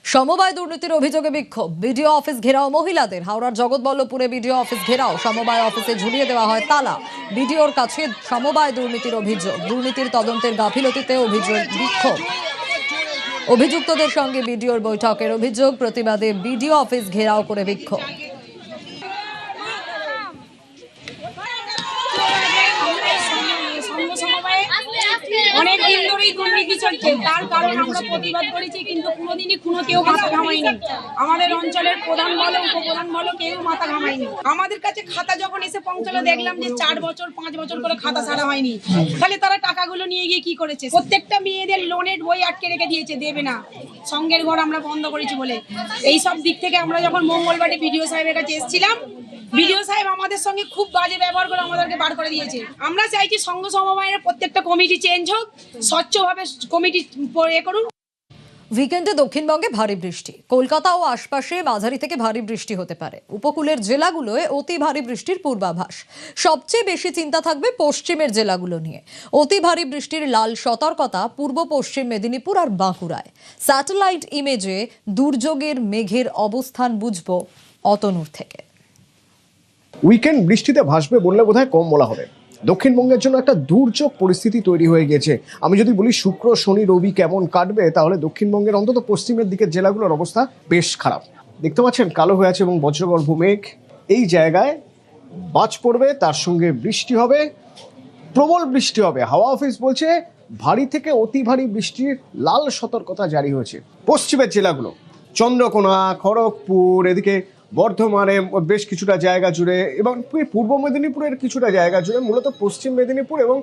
সমবায় দুর্নীতির অভিযোগে বিক্ষোভ, বিডিও অফিস ঘেরাও মহিলাদের। হাওড়ার জগৎবল্লভপুরে বিডিও অফিস ঘেরাও, সমবায় অফিসে ঝুলিয়ে দেওয়া হয় তালা। বিডিওর কাছে সমবায় দুর্নীতির অভিযোগ, দুর্নীতির তদন্তের গাফিলতিতে অভিযোগ, বিক্ষোভ। অভিযুক্তদের সঙ্গে বিডিওর বৈঠকের অভিযোগ, প্রতিবাদে বিডিও অফিস ঘেরাও করে বিক্ষোভ। অনেক দিন ধরেই দুর্নীতি চলছে, তার কারণ আমরা প্রতিবাদ করেছি, কিন্তু কোনোদিনই কোনো কেউ মাথা ঘামায়নি। আমাদের অঞ্চলের প্রধান বলো উপপ্রধান বলো কেউ মাথা ঘামায়নি। আমাদের কাছে খাতা যখন এসে পৌঁছালো দেখলাম যে 4 বছর 5 বছর করে খাতা সারা হয়নি। তাহলে তারা টাকাগুলো নিয়ে গিয়ে কি করেছে? প্রত্যেকটা মেয়েদের লোনের বই আটকে রেখে দিয়েছে, দেবে না। সঙ্গের ঘর আমরা বন্ধ করেছি বলে এই সব দিক থেকে আমরা যখন মঙ্গলবারে বিডিও সাহেবের কাছে এসেছিলাম, বিডিও সাহেব আমাদের সঙ্গে খুব বাজে ব্যবহার করে আমাদেরকে বার করে দিয়েছে। আমরা চাইছি সংঘ সমবায়ের প্রত্যেকটা কমিটি চেঞ্জ হোক, স্বচ্ছভাবে কমিটি করুন। উইকেন্ডে দক্ষিণবঙ্গে ভারী বৃষ্টি, কলকাতা ও আশপাশে মাঝারি থেকে ভারী বৃষ্টি হতে পারে। উপকূলের জেলাগুলোয় অতি ভারী বৃষ্টির পূর্বাভাস। সবচেয়ে বেশি চিন্তা থাকবে পশ্চিমের জেলাগুলো নিয়ে। অতি ভারী বৃষ্টির লাল সতর্কতা পূর্ব পশ্চিম মেদিনীপুর আর বাঁকুড়ায়। স্যাটেলাইট ইমেজে দুর্যোগের মেঘের অবস্থান বুঝবো অতনুর থেকে। উইকেন্ড বৃষ্টিতে ভাসবে বললে বোধহয় কম বলা হবে। দক্ষিণবঙ্গের জন্য একটা দুর্যোগ পরিস্থিতি তৈরি হয়ে গেছে। আমি যদি বলি শুক্র শনি রবি কেমন কাটবে, তাহলে দক্ষিণবঙ্গের অন্তত পশ্চিমের দিকের জেলাগুলোর অবস্থা বেশ খারাপ। দেখতে পাচ্ছেন কালো হয়ে আছে এবং বজ্রগর্ভ মেঘ। এই জায়গায় বাজ পড়বে, তার সঙ্গে বৃষ্টি হবে, প্রবল বৃষ্টি হবে। হাওয়া অফিস বলছে ভারী থেকে অতি ভারী বৃষ্টির লাল সতর্কতা জারি হয়েছে। পশ্চিমের জেলাগুলো চন্দ্রকোনা, খড়গপুর, এদিকে বর্ধমানে বেশ কিছুটা জায়গা জুড়ে এবং পূর্ব মেদিনীপুরের কিছুটা জায়গা জুড়ে, মূলত পশ্চিম মেদিনীপুর এবং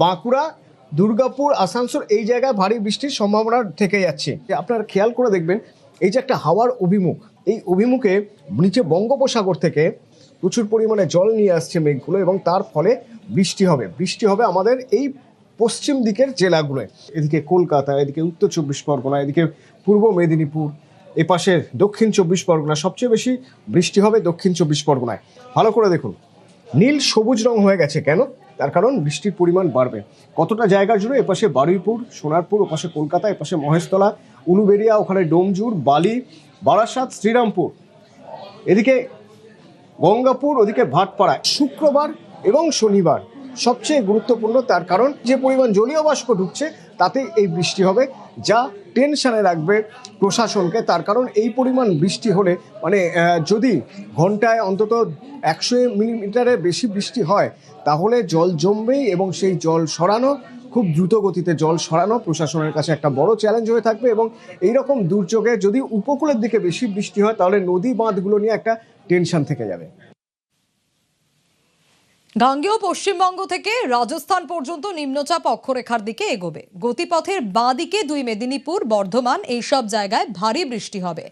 বাঁকুড়া, দুর্গাপুর, আসানসোল এই জায়গায় ভারী বৃষ্টির সম্ভাবনা থেকে যাচ্ছে। আপনারা খেয়াল করে দেখবেন এই যে একটা হাওয়ার অভিমুখ, এই অভিমুখে নিচে বঙ্গোপসাগর থেকে প্রচুর পরিমাণে জল নিয়ে আসছে মেঘগুলো এবং তার ফলে বৃষ্টি হবে আমাদের এই পশ্চিম দিকের জেলাগুলোয়। এদিকে কলকাতা, এদিকে উত্তর 24 পরগনা, এদিকে পূর্ব মেদিনীপুর, এপাশে দক্ষিণ 24 পরগনা। সবচেয়ে বেশি বৃষ্টি হবে দক্ষিণ 24 পরগনায়। ভালো করে দেখুন, নীল সবুজ রং হয়ে গেছে কেন? তার কারণ বৃষ্টির পরিমাণ বাড়বে। কতটা জায়গা জুড়ে, এপাশে বারুইপুর, সোনারপুর, ওপাশে কলকাতা, এপাশে মহেশতলা, উলুবেড়িয়া, ওখানে ডোমজুর, বালি, বারাসাত, শ্রীরামপুর, এদিকে গঙ্গাপুর, ওদিকে ভাটপাড়া। শুক্রবার এবং শনিবার সবচেয়ে গুরুত্বপূর্ণ, তার কারণ যে পরিমাণ জলীয় বাষ্প ঢুকছে তাতে এই বৃষ্টি হবে, যা টেনশনে রাখবে প্রশাসনকে। তার কারণ এই পরিমাণ বৃষ্টি হলে মানে যদি ঘন্টায় অন্তত 100 মিলিমিটারের বেশি বৃষ্টি হয় তাহলে জল জমবেই এবং সেই জল সরানো, খুব দ্রুত গতিতে জল সরানো প্রশাসনের কাছে একটা বড় চ্যালেঞ্জ হয়ে থাকবে। এবং এইরকম দুর্যোগে যদি উপকূলের দিকে বেশি বৃষ্টি হয় তাহলে নদী বাঁধগুলো নিয়ে একটা টেনশন থেকে যাবে। গাঙ্গেয় পশ্চিমবঙ্গ থেকে রাজস্থান পর্যন্ত নিম্নচাপ অক্ষরেখার দিকে এগোবে। গতিপথের বাঁ দিকে 2 মেদিনীপুর, বর্ধমান এইসব জায়গায় ভারী বৃষ্টি হবে।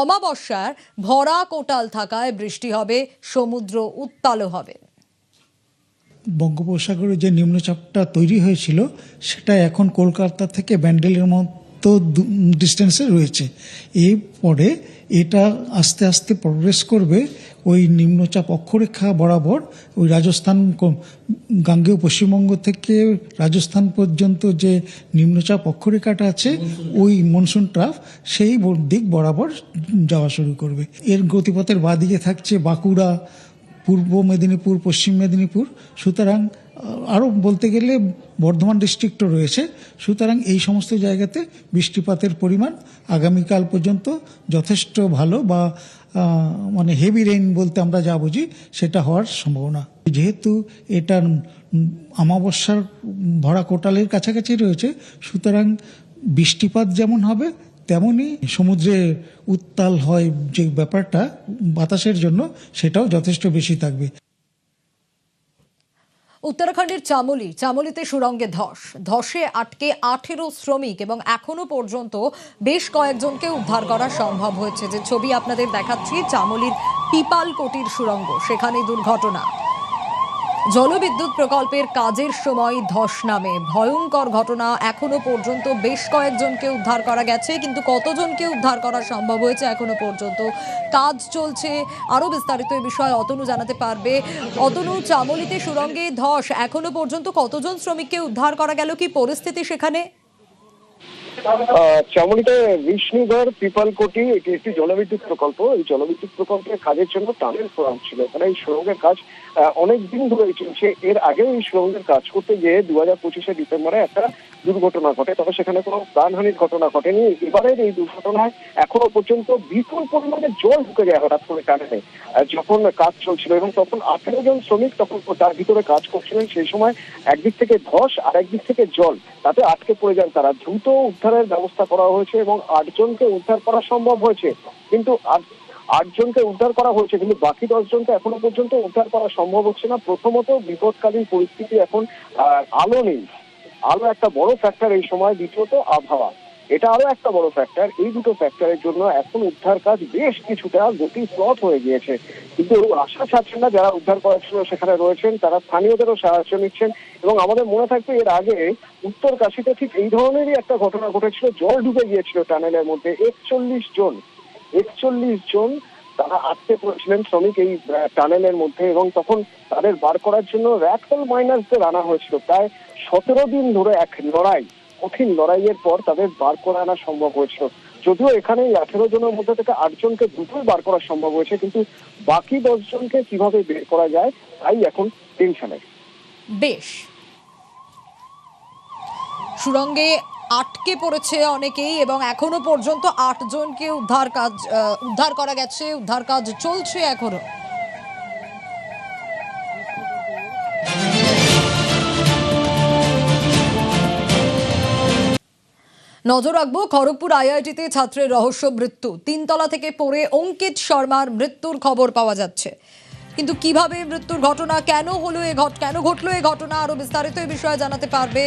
অমাবস্যার ভরা কোটাল থাকায় বৃষ্টি হবে, সমুদ্র উত্তালও হবে। বঙ্গোপসাগরে যে নিম্নচাপটা তৈরি হয়েছিল সেটা এখন কলকাতা থেকে ব্যান্ডেলের মতো ডিস্টেন্সে রয়েছে। এরপরে এটা আস্তে আস্তে প্রগ্রেস করবে ওই নিম্নচাপ অক্ষরেখা বরাবর, ওই রাজস্থান, গাঙ্গেয় পশ্চিমবঙ্গ থেকে রাজস্থান পর্যন্ত যে নিম্নচাপ অক্ষরেখাটা আছে, ওই মনসুন ট্রাফ সেই দিক বরাবর যাওয়া শুরু করবে। এর গতিপথের বাঁদিকে থাকছে বাঁকুড়া, পূর্ব মেদিনীপুর, পশ্চিম মেদিনীপুর। সুতরাং আরও বলতে গেলে বর্ধমান ডিস্ট্রিক্টও রয়েছে। সুতরাং এই সমস্ত জায়গাতে বৃষ্টিপাতের পরিমাণ আগামীকাল পর্যন্ত যথেষ্ট ভালো, বা মানে হেভি রেইন বলতে আমরা যা বুঝি সেটা হওয়ার সম্ভাবনা। যেহেতু এটা অমাবস্যার ভরা কোটালের কাছাকাছি রয়েছে, সুতরাং বৃষ্টিপাত যেমন হবে তেমনই সমুদ্রে উত্তাল হয় যে ব্যাপারটা বাতাসের জন্য, সেটাও যথেষ্ট বেশি থাকবে। উত্তরাখণ্ডের চামোলিতে সুড়ঙ্গে ধসে আটকে 18 শ্রমিক এবং এখনো পর্যন্ত বেশ কয়েকজনকে উদ্ধার করা সম্ভব হয়েছে। যে ছবি আপনাদের দেখাচ্ছি, চামোলির পিপালকোটির সুড়ঙ্গ, সেখানে দুর্ঘটনা। জলবিদ্যুৎ প্রকল্পের কাজের সময় ধস নামে ভয়ঙ্কর ঘটনা। এখনো পর্যন্ত বেশ কয়েকজনকে উদ্ধার করা গেছে, কিন্তু কতজনকে উদ্ধার করা সম্ভব হয়েছে এখনো পর্যন্ত কাজ চলছে। আরো বিস্তারিত এই বিষয়ে অতনু জানাতে পারবে। অতনু, চামোলিতে সুড়ঙ্গে ধস, এখনো পর্যন্ত কতজন শ্রমিককে উদ্ধার করা গেল, কি পরিস্থিতি সেখানে? চামুন্ডিতে বিষ্ণুগড় পিপালকোটি এটি একটি জলবিদ্যুৎ প্রকল্প। এই জলবিদ্যুৎ প্রকল্পের কাজের জন্য টানেল ফোড়া হচ্ছিল। এখানে এই সুড়ঙ্গের কাজ অনেক দিন ধরে চলছে। এর আগেও এই সুড়ঙ্গের কাজ করতে গিয়ে 2025 ডিসেম্বরে একটা দুর্ঘটনা ঘটে, তবে সেখানে কোনো প্রাণহানির ঘটনা ঘটেনি। এবারের এই দুর্ঘটনায় এখনো পর্যন্ত বিপুল পরিমাণে জল ঢুকে যায় হঠাৎ করে টানেলে যখন কাজ চলছিল, এবং তখন 18 জন শ্রমিক তখন তার ভিতরে কাজ করছিলেন। সেই সময় একদিক থেকে ধস আর একদিক থেকে জল, তাতে আটকে পড়ে যান তারা। দ্রুত উদ্ধারের ব্যবস্থা করা হয়েছে এবং 8 জনকে উদ্ধার করা সম্ভব হয়েছে, কিন্তু 8 জনকে উদ্ধার করা হয়েছে, কিন্তু বাকি 10 জনকে এখনো পর্যন্ত উদ্ধার করা সম্ভব হচ্ছে না। প্রথমত বিপদকালীন পরিস্থিতি, এখন আলো নেই, আলো একটা বড় ফ্যাক্টর এই সময়। দ্বিতীয়ত আবহাওয়া, এটা আরো একটা বড় ফ্যাক্টর। এই দুটো ফ্যাক্টরের জন্য এখন উদ্ধার কাজ বেশ কিছুটা গতি স্লথ হয়ে গিয়েছে, কিন্তু আশা ছাড়ছেন না যারা উদ্ধার করার জন্য সেখানে রয়েছেন, তারা স্থানীয়দেরও সাহায্য নিচ্ছেন। এবং আমাদের মনে থাকবে এর আগে উত্তর কাশীতে ঠিক এই ধরনেরই একটা ঘটনা ঘটেছিল, জল ঢুকে গিয়েছিল টানেলের মধ্যে। 41 জন তারা আটকে পড়েছিলেন শ্রমিক এই টানেলের মধ্যে, এবং তখন তাদের বার করার জন্য র্যাকল মাইনার্সদের আনা হয়েছিল। প্রায় 17 দিন ধরে এক কঠিন লড়াইয়ের পর তাদের বার করে আনা সম্ভব হয়েছিল। যদিও এখানে 18 জনের মধ্যে থেকে 8 জনকে দ্রুতই বার করা সম্ভব হয়েছে, কিন্তু বাকি 10 জনকে কিভাবে বের করা যায় তাই এখন টেনশনে। বেশ, সুড়ঙ্গে আটকে পড়েছে অনেকেই এবং এখনো পর্যন্ত 8 জনকে উদ্ধার করা গেছে। উদ্ধার কাজ চলছে এখনো। নজর রাখবো খড়গপুর আইআইটিতে ছাত্রের রহস্য মৃত্যু। 3 তলা থেকে পড়ে অঙ্কিত শর্মার মৃত্যুর খবর পাওয়া যাচ্ছে, কিন্তু কিভাবে মৃত্যুর ঘটনা, কেন ঘটলো এই ঘটনা, আরো বিস্তারিত এই বিষয়ে জানাতে পারবে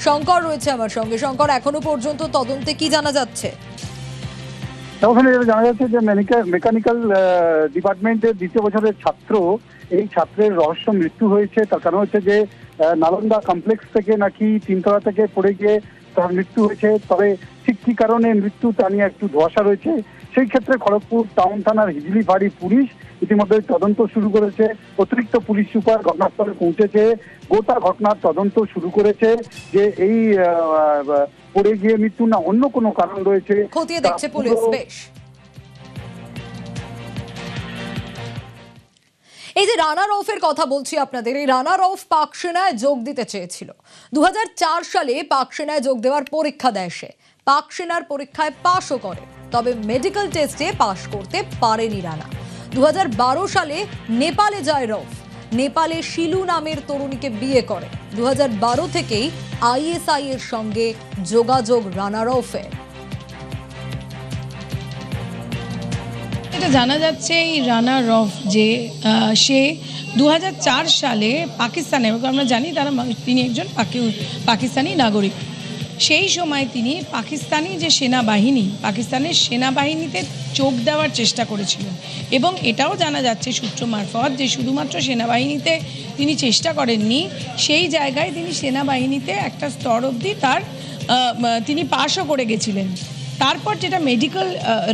শঙ্কর রয়েছে আমার সঙ্গে। শঙ্কর, এখনো পর্যন্ত তদন্তে কি জানা যাচ্ছে? ওখানে জানা যাচ্ছে যে মেকানিক্যাল ডিপার্টমেন্টের 2য় বছরের ছাত্র, এই ছাত্রের রহস্য মৃত্যু হয়েছে। তার কারণ হচ্ছে যে নালন্দা কমপ্লেক্স থেকে নাকি 3 তলা থেকে পড়ে গিয়ে তার মৃত্যু হয়েছে। তবে ঠিক কি কারণে মৃত্যু তা নিয়ে একটু ধোঁয়াশা রয়েছে। সেই ক্ষেত্রে খড়গপুর টাউন থানার হিজলি ফাঁড়ি পুলিশ ইতিমধ্যে তদন্ত শুরু করেছে। অতিরিক্ত পুলিশ সুপার ঘটনাস্থলে পৌঁছেছে, গোটা ঘটনার তদন্ত শুরু করেছে যে এই পড়ে গিয়ে মৃত্যু না অন্য কোনো কারণ রয়েছে খতিয়ে দেখছে পুলিশ। বেশ, এই যে রানা রউফের কথা বলছি আপনাদের, এই রানা রউফ পাক সেনায় যোগ দিতে চেয়েছিল। 2004 সালে পাক সেনায় যোগ দেওয়ার পরীক্ষা দেয় সে। পাক সেনার পরীক্ষায় পাশও করে, তবে মেডিকেল টেস্টে পাশ করতে পারেনি রানা। 2012 সালে নেপালে যায় রউফ। নেপালে শিলু নামের তরুণীকে বিয়ে করে। 2012 থেকেই আইএসআই এর সঙ্গে যোগাযোগ রানা রউফের। এটা জানা যাচ্ছে এই রানা রউফ যে সে 2004 সালে পাকিস্তানে, আমরা জানি তিনি একজন পাকিস্তানি নাগরিক। সেই সময় তিনি পাকিস্তানের সেনাবাহিনীতে যোগ দেওয়ার চেষ্টা করেছিলেন। এবং এটাও জানা যাচ্ছে সূত্র মারফত যে শুধুমাত্র সেনাবাহিনীতে তিনি চেষ্টা করেননি, সেই জায়গায় তিনি সেনাবাহিনীতে একটা স্তর অবধি তিনি পাশও করে গেছিলেন। তারপর যেটা মেডিকেল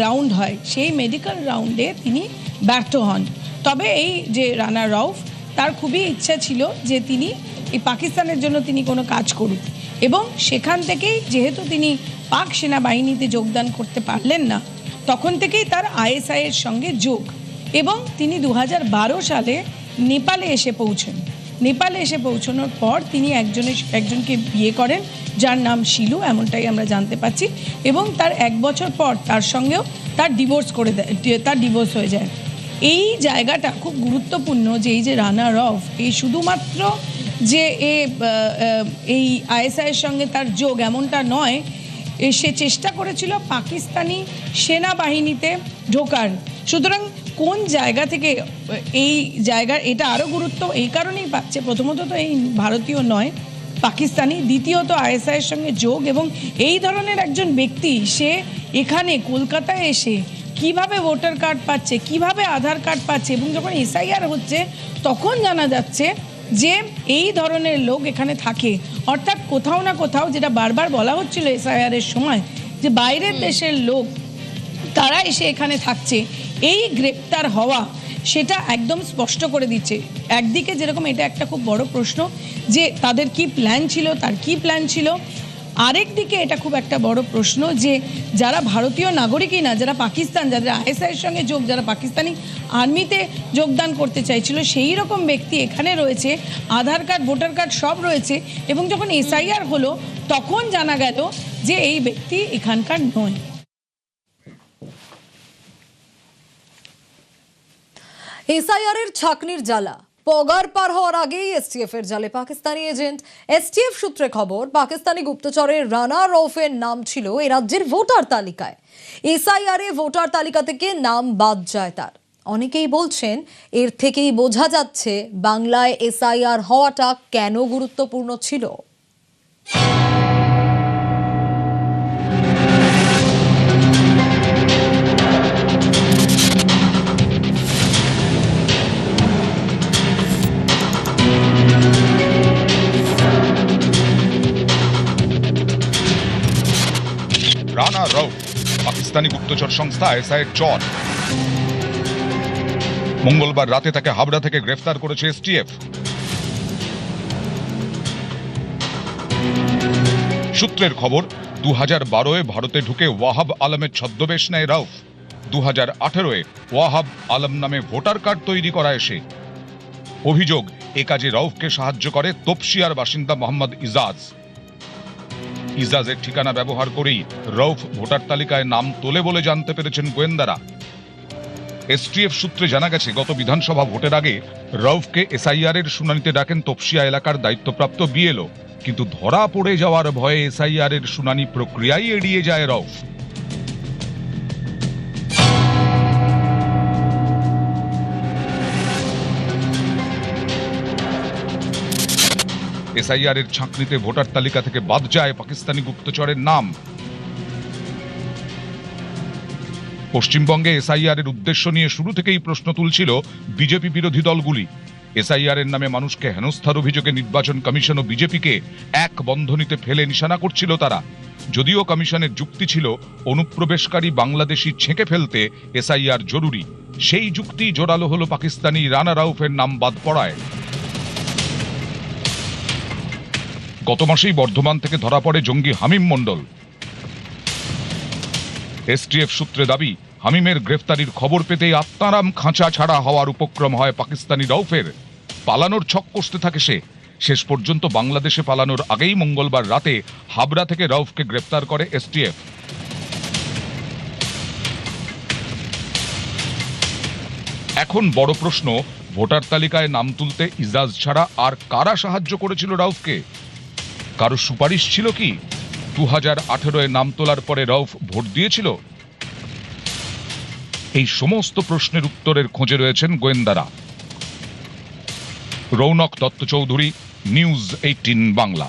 রাউন্ড হয়, সেই মেডিকেল রাউন্ডে তিনি ব্যর্থ হন। তবে এই যে রানা রউফ, তার খুবই ইচ্ছা ছিল যে তিনি এই পাকিস্তানের জন্য তিনি কোনো কাজ করুক, এবং সেখান থেকেই যেহেতু তিনি পাক সেনাবাহিনীতে যোগদান করতে পারলেন না, তখন থেকেই তার আইএসআই এর সঙ্গে যোগ। এবং তিনি 2012 সালে নেপালে এসে পৌঁছেন। নেপালে এসে পৌঁছানোর পর তিনি একজনকে বিয়ে করেন যার নাম শিলু, এমনটাই আমরা জানতে পাচ্ছি। এবং তার 1 বছর পর তার সঙ্গেও তার ডিভোর্স হয়ে যায়। এই জায়গাটা খুব গুরুত্বপূর্ণ যে এই যে রানা রউফ, এই শুধুমাত্র যে এই আইএসআই এর সঙ্গে তার যোগ এমনটা নয়, সে চেষ্টা করেছিল পাকিস্তানি সেনাবাহিনীতে ঢোকার। সুতরাং কোন জায়গা থেকে এই জায়গার এটা আরও গুরুত্ব এই কারণেই পাচ্ছে, প্রথমত তো এই ভারতীয় নয়, পাকিস্তানি, দ্বিতীয়ত আইএসআই এর সঙ্গে যোগ। এবং এই ধরনের একজন ব্যক্তি সে এখানে কলকাতায় এসে কিভাবে ভোটার কার্ড পাচ্ছে, কিভাবে আধার কার্ড পাচ্ছে, এবং যখন এসআইআর হচ্ছে তখন জানা যাচ্ছে যে এই ধরনের লোক এখানে থাকে। অর্থাৎ কোথাও না কোথাও, যেটা বারবার বলা হচ্ছিল এসআইআর এর সময়, যে বাইরের দেশের লোক তারা এসে এখানে থাকছে, এই গ্রেপ্তার হওয়া সেটা একদম স্পষ্ট করে দিচ্ছে। একদিকে যেরকম এটা একটা খুব বড় প্রশ্ন যে তাদের কি প্ল্যান ছিল, তার কি প্ল্যান ছিল, আরেক দিকে এটা খুব একটা বড় প্রশ্ন যে যারা ভারতীয় নাগরিকই না, যারা পাকিস্তান, যাদের আইএসআইয়ের সঙ্গে যোগ, যারা পাকিস্তানি আর্মিতে যোগদান করতে চাইছিল, সেই রকম ব্যক্তি এখানে রয়েছে, আধার কার্ড, ভোটার কার্ড সব রয়েছে, এবং যখন এসআইআর হলো তখন জানা গেল যে এই ব্যক্তি এখানকার নয়। এসআইআর এর ছাকনির জ্বালা পগার পার হওয়ার আগেই এসটিএফ এর জালে পাকিস্তানি এজেন্ট। এসটিএফ সূত্রে খবর, পাকিস্তানি গুপ্তচরের রানা রৌফের নাম ছিল এ রাজ্যের ভোটার তালিকায়। এসআইআর এ ভোটার তালিকা থেকে নাম বাদ যায় তার। অনেকেই বলছেন এর থেকেই বোঝা যাচ্ছে বাংলায় এসআইআর হওয়াটা কেন গুরুত্বপূর্ণ ছিল। রানা রৌফ পাকিস্তানি গুপ্তচর সংস্থা আইএসআইয়ের চর। মঙ্গলবার রাতে তাকে হাবড়া থেকে গ্রেফতার করেছে এসটিএফ। সূত্রের খবর, 2012-এ ভারতে ঢুকে ওয়াহাব আলমের ছদ্মবেশ নেয় রৌফ। 2018-এ ওয়াহাব আলম নামে ভোটার কার্ড তৈরি করা এসে। অভিযোগ, এ কাজে রৌফকে সাহায্য করে তপসিয়ার বাসিন্দা মোহাম্মদ ইজাজ। ইজাজের ঠিকানা ব্যবহার করেই রৌফ ভোটার তালিকায় নাম তোলে বলে জানতে পেরেছেন গোয়েন্দারা। এসটিএফ সূত্রে জানা গেছে, গত বিধানসভা ভোটের আগে রৌফকে এসআইআর এর শুনানিতে ডাকেন তপসিয়া এলাকার দায়িত্বপ্রাপ্ত বিএলও, কিন্তু ধরা পড়ে যাওয়ার ভয়ে এসআইআর এর শুনানি প্রক্রিয়ায় এড়িয়ে যায় রৌফ। এসআইআর এর ছাঁকনিতে ভোটার তালিকা থেকে বাদ যায় পাকিস্তানি গুপ্তচরের নাম। পশ্চিমবঙ্গে এসআইআর এর উদ্দেশ্য নিয়ে শুরু থেকেই প্রশ্ন তুলছিল বিজেপি বিরোধী দলগুলি। এসআইআর এর নামে মানুষকে হেনস্থার অভিযোগে নির্বাচন কমিশন ও বিজেপিকে এক বন্ধনীতে ফেলে নিশানা করছিল তারা। যদিও কমিশনের যুক্তি ছিল অনুপ্রবেশকারী বাংলাদেশি ছেঁকে ফেলতে এসআইআর জরুরি, সেই যুক্তি জোরালো হলো পাকিস্তানি রানা রৌফের নাম বাদ পড়ায়। গত মাসেই বর্ধমান থেকে ধরা পড়ে জঙ্গি হামিম মণ্ডল। এসটিএফ সূত্রে দাবি, হামিমের গ্রেফতারির খবর পেতেই আত্মারাম খাঁচা ছাড়া হওয়ার উপক্রম হয় পাকিস্তানি রৌফের। পালানোর ছক কষতে থাকে সে। শেষ পর্যন্ত বাংলাদেশে পালানোর আগেই মঙ্গলবার রাতে হাবড়া থেকে রৌফকে গ্রেফতার করে এসটিএফ। এখন বড় প্রশ্ন, ভোটার তালিকায় নাম তুলতে ইজাজ ছাড়া আর কারা সাহায্য করেছিল রৌফকে? কারো সুপারিশ ছিল কি? 2018-এ নাম তোলার পরে রৌফ ভোট দিয়েছিল? এই সমস্ত প্রশ্নের উত্তরের খোঁজে রয়েছেন গোয়েন্দারা। রৌনক দত্ত চৌধুরী, নিউজ 18 বাংলা।